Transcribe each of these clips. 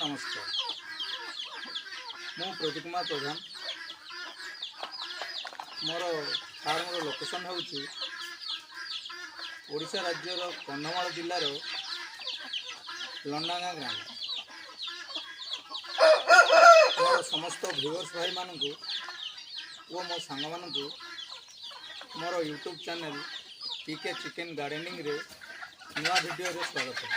नमस्कार मु प्रदीप कुमार प्रधान मोर farm location होउची ओडिशा राज्यर कंधमाल जिल्लार लंडागा ग्राम। मोर समस्त व्यूअर्स भाई मानू वो मो सांग मानू मोर YouTube channel PK chicken gardening रे नुआ वीडियो रे स्वागत है।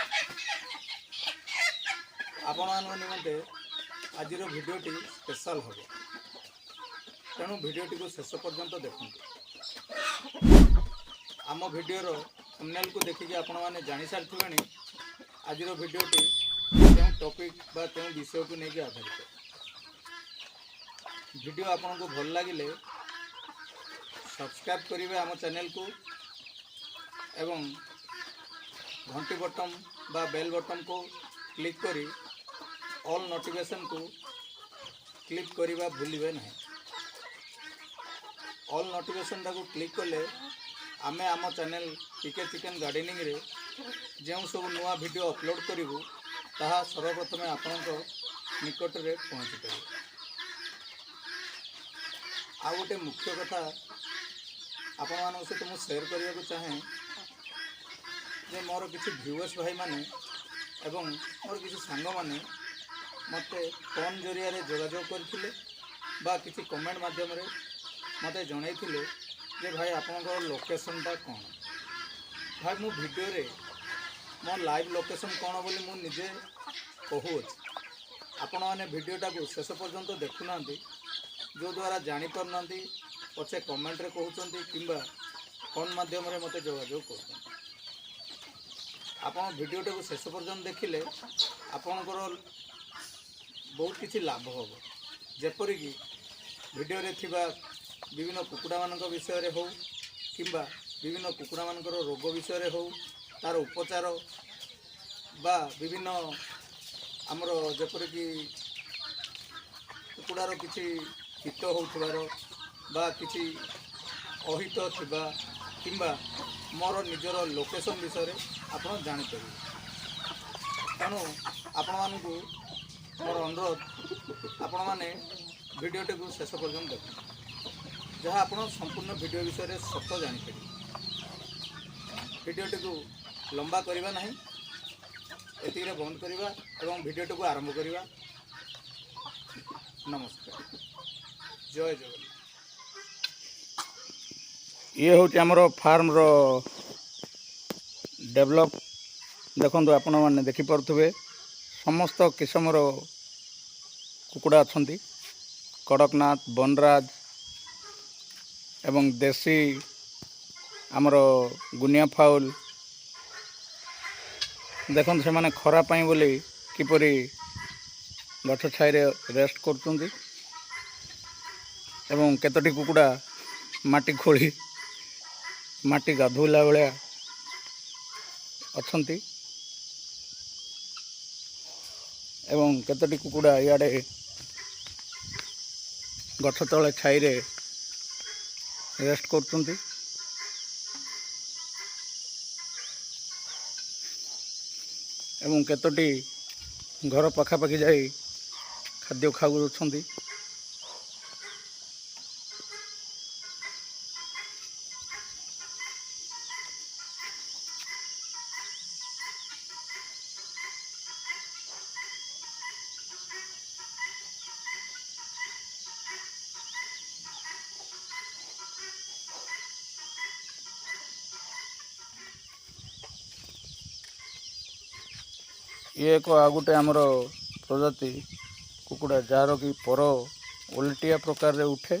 आपण निमंते आज भिडटी स्पेशल हम तेणु भिडटी को शेष पर्यंत देखते। आम भिडर थंबनेल को देखिए आपण मैंने जानी सारी आज भिडटी क्यों टॉपिक बा क्यों विषय को लेकिन आधारित। वीडियो आपन को भल लगे सब्सक्राइब करेंगे आम चैनल को एवं घंटी बटन बा बेल बटन को क्लिक करी ऑल नोटिफिकेशन को क्लिक करवा भूलिए ना। ऑल नोटिफिकेशन को क्लिक कले आमे आम चैनल पीके चिकेन गार्डनिंग रे जो सब नुआ वीडियो अपलोड करूँ ताहा सर्वप्रथम आपण निकट में पहुँची पार। आ गोटे मुख्य कथा आपण मान सहित मुझे शेयर करने को चाहे जे मोर किसी व्यूअर्स भाई माने एवं मोर किसी सांग माने मते फोन जरिया जोगाजोग करथिले बा किसी कमेंट माध्यम रे मते जणाइथिले जे भाई आपनकर लोकेशनटा कौन। भाई मु वीडियो रे मो लाइव लोकेशन कौन बोली मु निजे कहूँ। आपण मैंने वीडियोटा को शेष पर्यंत देखुना जो द्वारा जानी पारना पचे कमेंट रे कहते किंबा फोन माध्यम रे मते जोगाजोग कर। आपण वीडियोटा को शेष पर्यंत देखिले आपनकर बहुत किसी लाभ हम जेपरिकी वीडियो रे थिबा विभिन्न कुकुड़ा मान विषय रे हो किंबा विभिन्न कुकुड़ा मान रोग विषय रे हो तार उपचार बा विभिन्न आमर जेपरिकी कुकुड़ार किसी हित होउथबार बा किसी अहित थिबा किंबा मोर निजर लोकेशन विषय रे आपण जानि परिबे। तेणु आपण मानकु मोर अनुरोध आपण मैंने वीडियोटी को शेष पर्यंत देख जहाँ आप संपूर्ण वीडियो विषय सत जापर। वीडियोटी को लंबा करवा ना एति बंद करवा एवं वीडियोटी को आरंभ करवा। नमस्कार जय जगन्नाथ। ये हूँ आमर फार्म रो डेवलप देखो आपण मैंने देखिपे समस्त किस्मर कुकुड़ा अच्छा कड़कनाथ बनराज एवं देसी आमर गुनिया फाउल देखो से माने खरा पाई बोली किपरि गछ छाई रेस्ट कर एवं केतोटी कुकुड़ा माटी खोली माटी गाधोला भाया अच्छा एवं केतोटी कुकुड़ा इे गछ तले छाई रेस्ट कर। एवं केतोटी घर पखापाखि जाई खाद्य खाऊँ। ये एक आगुटे आमर प्रजाति कुकुड़ा जार कि पर ओल्टिया प्रकार रे उठे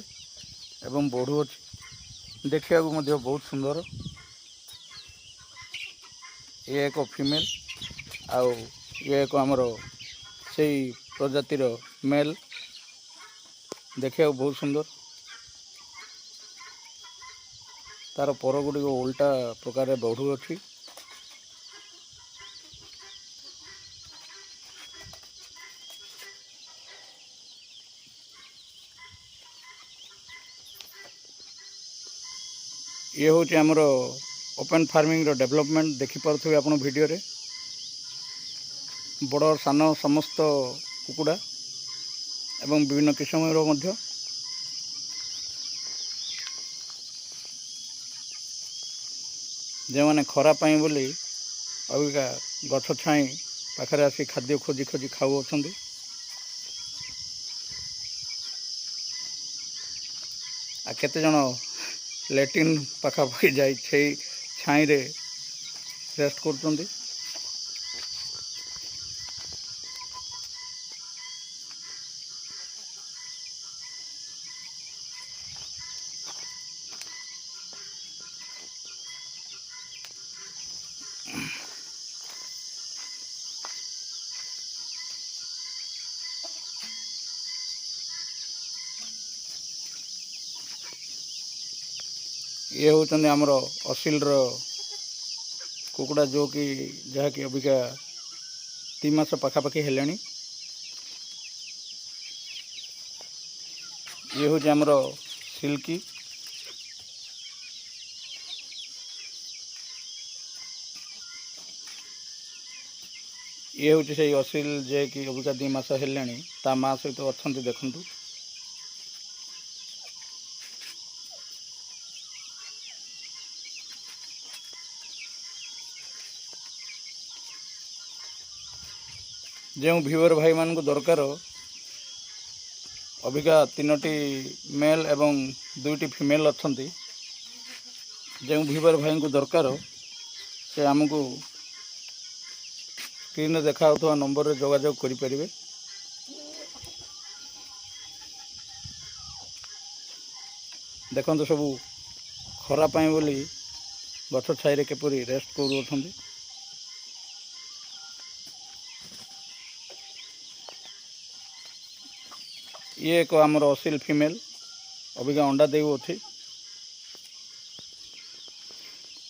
एवं बढ़ू अच्छी देखा बहुत सुंदर। ये एक फीमेल आउ ये एक आमर से प्रजातिर मेल देखा बहुत सुंदर। तार पर गुड़िक उल्टा प्रकार बढ़ू अच्छी। ये हूँ आमर ओपन फार्मिंग रो डेवलपमेंट देखिपे आप वीडियो रे। बड़ सान समस्त कुकुड़ा एवं विभिन्न किस्मर मध्य जो मैंने खरा पाई बोली अबिका गछ छाई पाखरे आसी खाद्य खोजी खोजी खाऊ अछंती। आ केते जण लैट्रिन पाखापाखि जाई छाई रे रेस्ट करछंती। ये होचंदी हमर असिल रो कुकुड़ा जो कि जहाँकि अबिका 3 मास पाखापाखि हेलानी। ये हूँ हमर सिल्की ये हूँ से असिल जे कि अबिका 2 मास हेलानी ता माँ सहित अच्छा देखु। जो व्यूअर भाई मान को दरकार अबिका 3टी मेल एवं 2टी फीमेल अच्छा जो व्यूअर भाई को दरकार से आमको स्क्रीन देखा नंबर जोगाजोग करें। देखो सबू खरा पाई बोली गछ छाई केपरी रेस्ट करूँ। ये एक आमर असिल फीमेल अबिका अंडा देऊ अच्छी।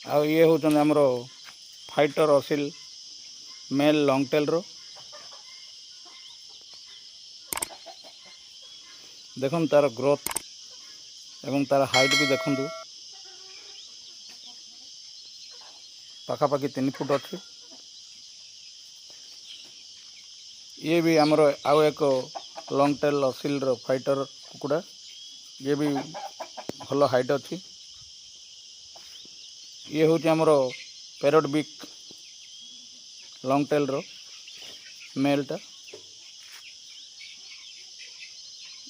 आ ये हूँ आमर फाइटर असिल मेल लॉन्ग टेल रो। देखो तार ग्रोथ एवं तार हाइट भी देखु पाखापाखि 3 फुट अच्छी। ये भी आमर आउ एक लॉन्ग टेल असिल रो फाइटर कुकुड़ा ये भी भल हाइट अच्छी। ये हूँ आमर पैरट बिक लॉन्ग टेल रो मेलटा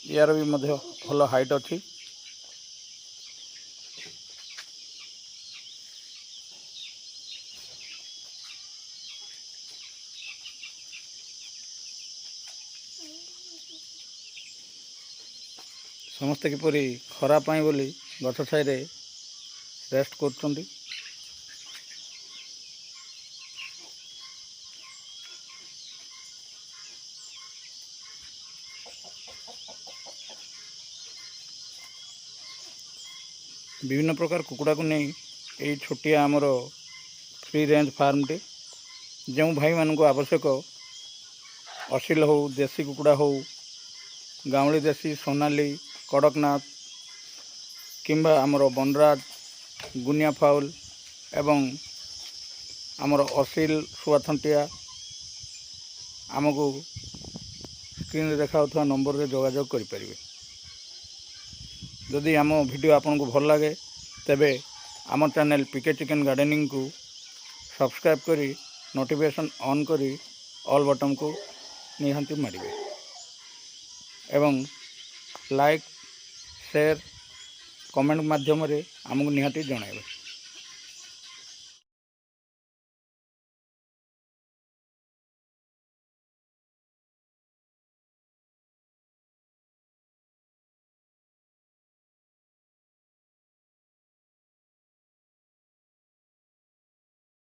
यार भी मध्य भल हाइट अच्छी। समस्ते किपरि खरा पाई बोली गछ छाई रे रेस्ट करछंती। विभिन्न प्रकार कुकुड़ा को नहीं यही छोटिया आमर फ्री रेंज फार्म टी जो भाई मान को आवश्यक असिल हो देसी कुकुड़ा हो गाँवली देसी सोनाली कड़कनाथ किंबा आमर बनराज गुनिया फाउल एवं आमर असिल सुआथंटिया आमको स्क्रीन देखा नंबर रे जोगाजोग करें। जदि आम वीडियो आपन को भल लगे तेबे आम चैनल पीके चिकेन गार्डनिंग को सब्सक्राइब करी नोटिफिकेशन ऑन करी ऑल बटन को निहांती मारिबे एवं लाइक शेयर कमेंट माध्यम रे आमको निहांती जणाइबे।